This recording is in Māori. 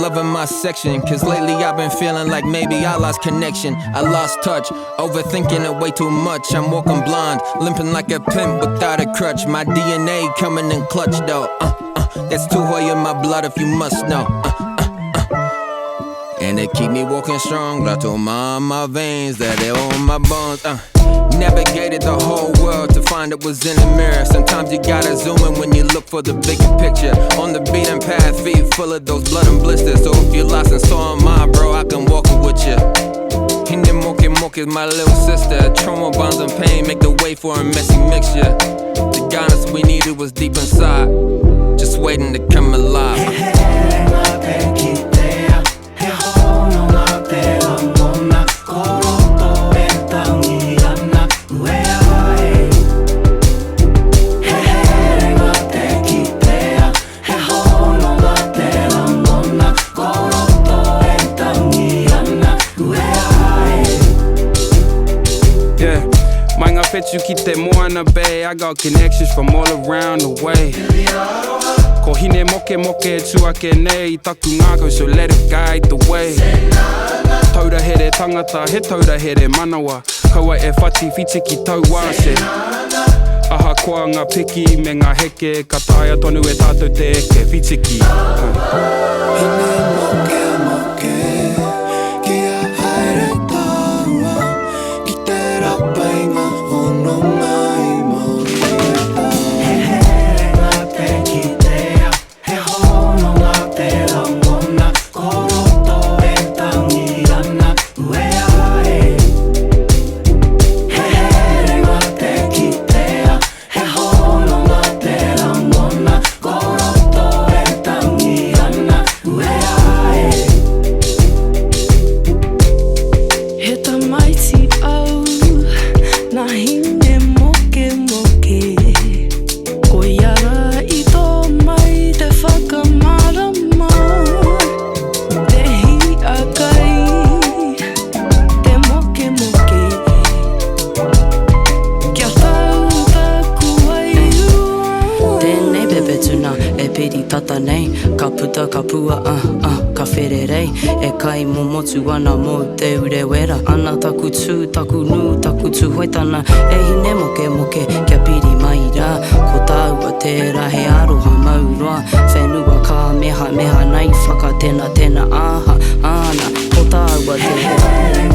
loving my section, cause lately I've been feeling like maybe I lost connection. I lost touch, overthinking it way too much. I'm walking blind, limping like a pimp without a crutch. My DNA coming in clutch though. That's too high in my blood if you must know. And they keep me walking strong. Blood to my veins, that they all my bones. Navigated the whole world to find it was in the mirror. Sometimes you gotta zoom in when you look for the bigger picture. On the beaten path, feet full of those blood and blisters. So if you're lost and so am I, bro, I can walk it with you. Hinde moke is my little sister. Trauma, bonds, and pain make the way for a messy mixture. The guidance we needed was deep inside, just waiting to come alive. You keep that more in the bay. I got connections from all around the way. Ko hine moke tuake nei taku ngākau, so let it guide the way. Taura here tangata, he taura here manawa. Kaua e whati whitiki tau wāse. Aha koa ngā piki me ngā heke, ka taia tonu e tātou te eke whitiki. Ana mo te ure wera. Ana taku tū, taku nū, taku tū hoitana. E hine moke, kia piri mai rā. Ko tāua tērā he aroha maurua. Whenua ka meha nei, whakatena aha, ana. Ko tāua tērā.